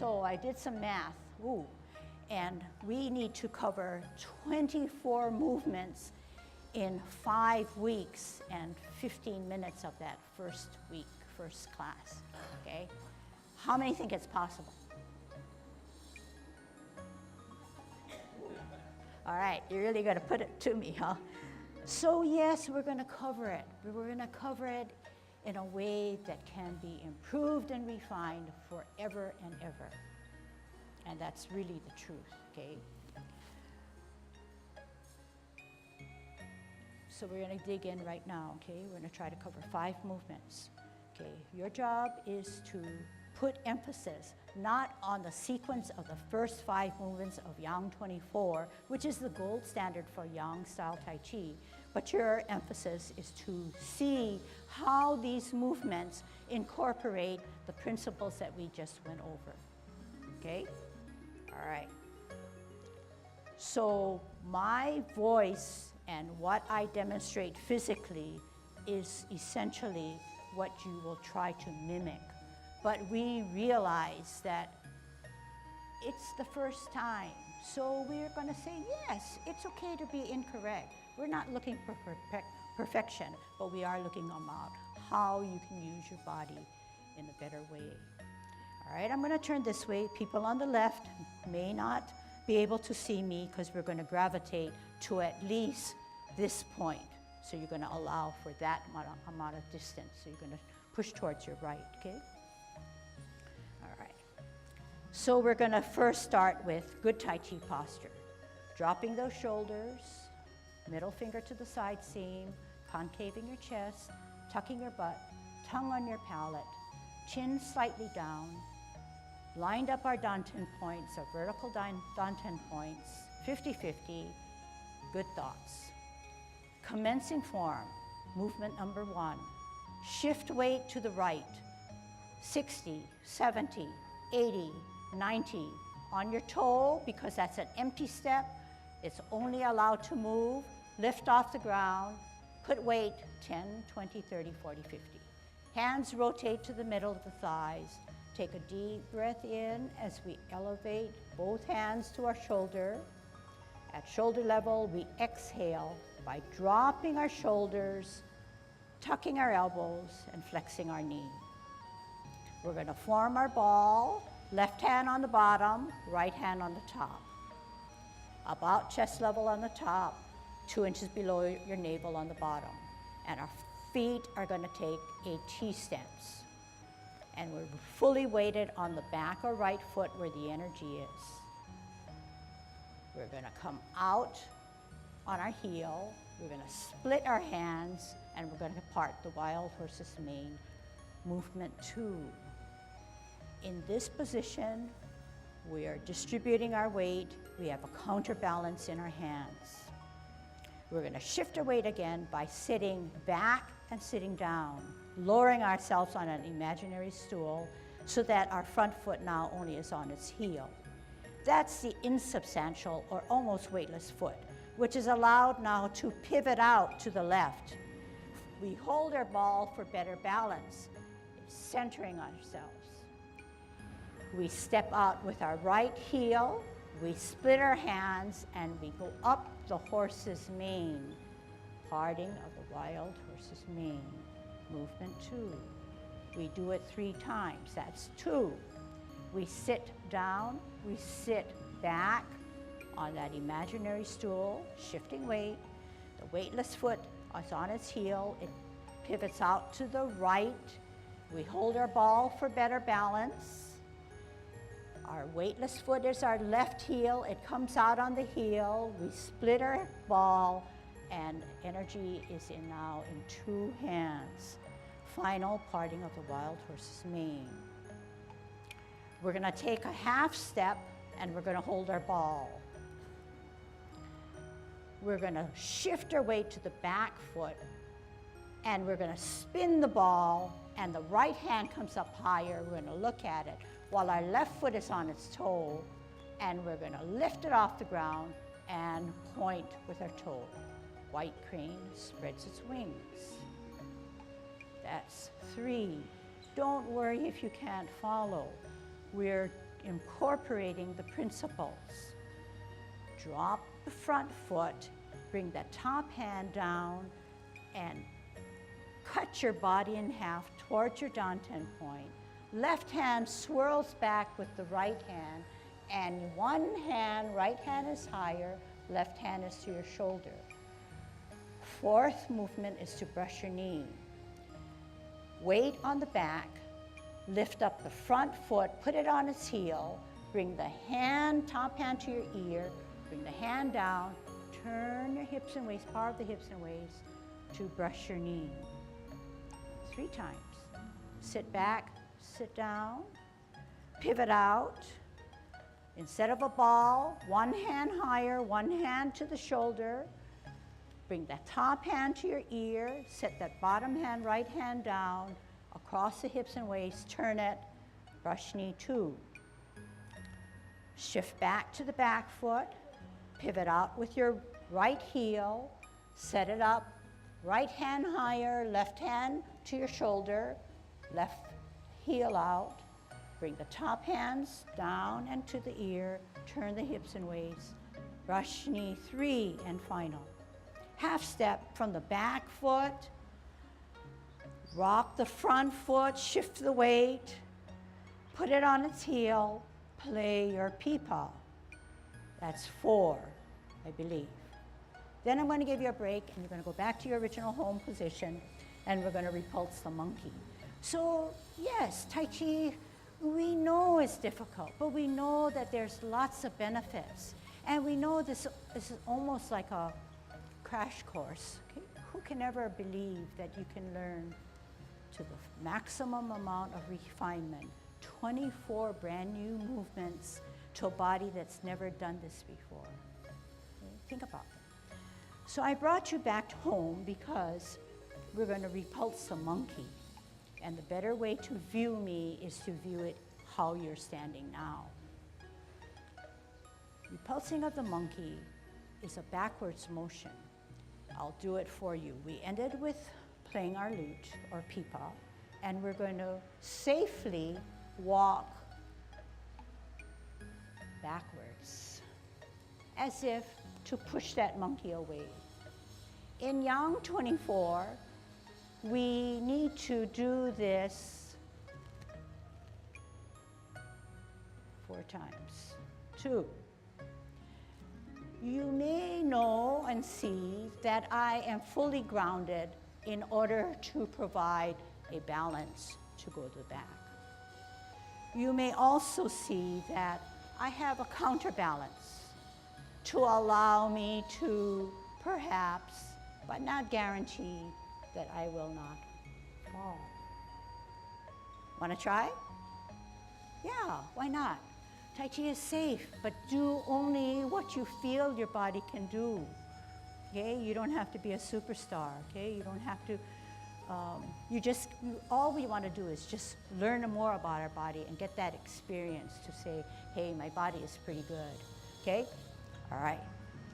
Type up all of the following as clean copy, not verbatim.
So I did some math, and we need to cover 24 movements in 5 weeks and 15 minutes of that first week, first class, okay? How many think it's possible? All right, you're really gonna put it to me, huh? So yes, we're gonna cover it. We're gonna cover it in a way that can be improved and refined forever and ever. And that's really the truth, okay? So we're gonna dig in right now, okay? We're gonna try to cover 5 movements, okay? Your job is to put emphasis not on the sequence of the first 5 movements of Yang 24, which is the gold standard for Yang style Tai Chi, but your emphasis is to see how these movements incorporate the principles that we just went over, okay? All right. So my voice and what I demonstrate physically is essentially what you will try to mimic. But we realize that it's the first time. So we're going to say, yes, it's okay to be incorrect. We're not looking for perfection, but we are looking about how you can use your body in a better way. All right, I'm going to turn this way. People on the left may not be able to see me because we're going to gravitate to at least this point. So you're going to allow for that amount of distance. So you're going to push towards your right, okay? All right. So we're going to first start with good Tai Chi posture. Dropping those shoulders, middle finger to the side seam, concaving your chest, tucking your butt, tongue on your palate, chin slightly down, lined up our danten points, our vertical danten points, 50-50, good thoughts. Commencing form, movement number 1. Shift weight to the right, 60, 70, 80, 90. On your toe, because that's an empty step, it's only allowed to move. Lift off the ground, put weight, 10, 20, 30, 40, 50. Hands rotate to the middle of the thighs. Take a deep breath in as we elevate both hands to our shoulder. At shoulder level, we exhale by dropping our shoulders, tucking our elbows, and flexing our knee. We're going to form our ball, left hand on the bottom, right hand on the top. About chest level on the top, 2 inches below your navel on the bottom. And our feet are going to take a T-stance. And we're fully weighted on the back or right foot where the energy is. We're going to come out on our heel. We're going to split our hands, and we're going to part the wild horse's mane. Movement 2. In this position, we are distributing our weight. We have a counterbalance in our hands. We're going to shift our weight again by sitting back and sitting down, lowering ourselves on an imaginary stool so that our front foot now only is on its heel. That's the insubstantial or almost weightless foot, which is allowed now to pivot out to the left. We hold our ball for better balance, centering ourselves. We step out with our right heel, we split our hands, and we go up the horse's mane, parting of the wild horse's mane. Movement 2. We do it 3 times, that's 2. We sit down, we sit back on that imaginary stool, shifting weight. The weightless foot is on its heel, it pivots out to the right. We hold our ball for better balance. Our weightless foot is our left heel, it comes out on the heel. We split our ball, and energy is now in 2 hands. Final parting of the wild horse's mane. We're going to take a half step, and we're going to hold our ball. We're going to shift our weight to the back foot, and we're going to spin the ball, and the right hand comes up higher. We're going to look at it while our left foot is on its toe, and we're going to lift it off the ground and point with our toe. White crane spreads its wings. That's 3. Don't worry if you can't follow. We're incorporating the principles. Drop the front foot, bring the top hand down, and cut your body in half towards your danten point. Left hand swirls back with the right hand, and one hand, right hand is higher, left hand is to your shoulder. Fourth movement is to brush your knee. Weight on the back, lift up the front foot, put it on its heel, bring the hand, top hand to your ear, bring the hand down, turn your hips and waist, power of the hips and waist to brush your knee. 3 times. Sit back, sit down, pivot out. Instead of a ball, one hand higher, one hand to the shoulder. Bring the top hand to your ear, set that bottom hand, right hand down, across the hips and waist, turn it, brush knee 2. Shift back to the back foot, pivot out with your right heel, set it up, right hand higher, left hand to your shoulder, left heel out, bring the top hands down and to the ear, turn the hips and waist, brush knee 3, and final. Half step from the back foot, rock the front foot, shift the weight, put it on its heel, play your pipa. That's 4, I believe. Then I'm going to give you a break, and you're going to go back to your original home position, and we're going to repulse the monkey. So yes, Tai Chi, we know it's difficult, but we know that there's lots of benefits. And we know this is almost like a crash course. Okay? Who can ever believe that you can learn to the maximum amount of refinement, 24 brand new movements to a body that's never done this before? Okay? Think about that. So I brought you back home because we're going to repulse the monkey. And the better way to view me is to view it how you're standing now. Repulsing of the monkey is a backwards motion. I'll do it for you. We ended with playing our lute or pipa, and we're going to safely walk backwards as if to push that monkey away. In Yang 24, we need to do this 4 times. 2. You may know and see that I am fully grounded in order to provide a balance to go to the back. You may also see that I have a counterbalance to allow me to perhaps, but not guarantee, that I will not fall. Want to try? Yeah, why not? Tai Chi is safe, but do only what you feel your body can do. Okay, you don't have to be a superstar. Okay, you don't have to. All we want to do is just learn more about our body and get that experience to say, hey, my body is pretty good. Okay, all right.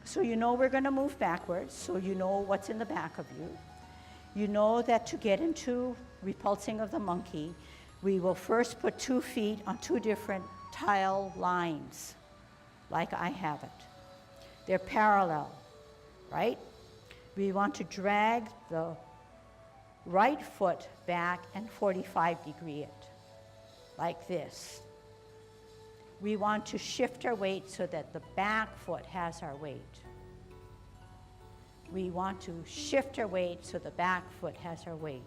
So you know we're going to move backwards. So you know what's in the back of you. You know that to get into repulsing of the monkey, we will first put 2 feet on 2 different tile lines, like I have it. They're parallel, right? We want to drag the right foot back and 45-degree it, like this. We want to shift our weight so that the back foot has our weight. We want to shift our weight so the back foot has our weight.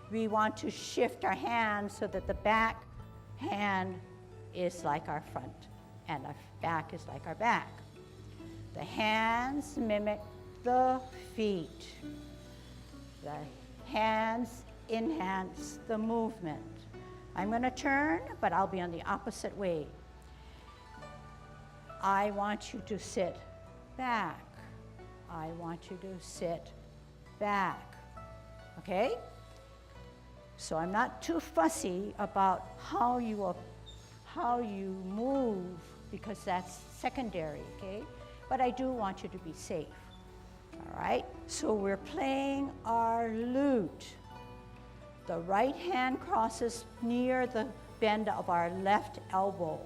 We want to shift our hands so that the back hand is like our front and our back is like our back. The hands mimic the feet. The hands enhance the movement. I'm going to turn, but I'll be on the opposite way. I want you to sit back. I want you to sit back, okay? So I'm not too fussy about how you move, because that's secondary, okay? But I do want you to be safe, all right? So we're playing our lute. The right hand crosses near the bend of our left elbow.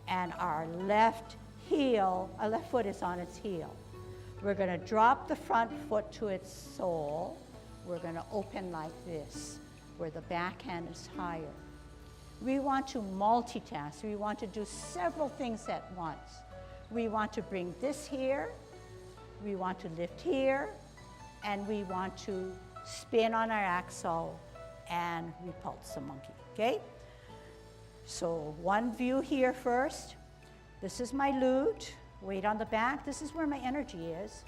and our left foot is on its heel. We're going to drop the front foot to its sole. We're going to open like this, where the back hand is higher. We want to multitask. We want to do several things at once. We want to bring this here, we want to lift here, and we want to spin on our axle and repulse the monkey, okay? So one view here first. This is my lute, weight on the back. This is where my energy is.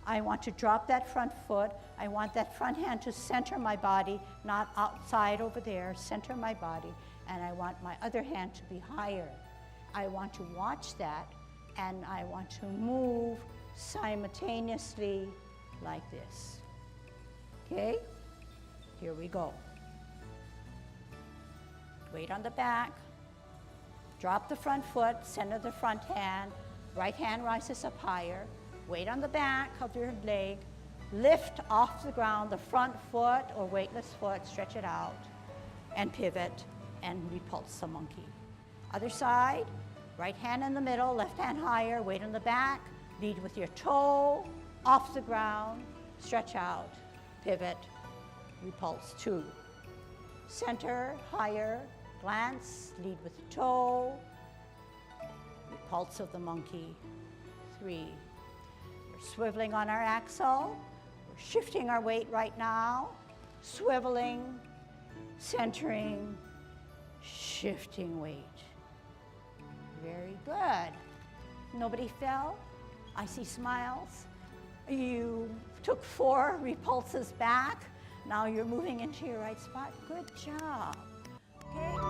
I want to drop that front foot. I want that front hand to center my body, not outside over there, center my body, and I want my other hand to be higher. I want to watch that, and I want to move simultaneously like this. Okay? Here we go. Weight on the back. Drop the front foot, center the front hand. Right hand rises up higher. Weight on the back of your leg. Lift off the ground the front foot or weightless foot, stretch it out, and pivot and repulse the monkey. Other side. Right hand in the middle, left hand higher, weight on the back, lead with your toe, off the ground, stretch out, pivot, repulse, 2. Center, higher, glance, lead with the toe, repulse of the monkey, 3. We're swiveling on our axle, we're shifting our weight right now, swiveling, centering, shifting weight. Very good. Nobody fell? I see smiles. You took 4 repulses back. Now you're moving into your right spot. Good job. Okay.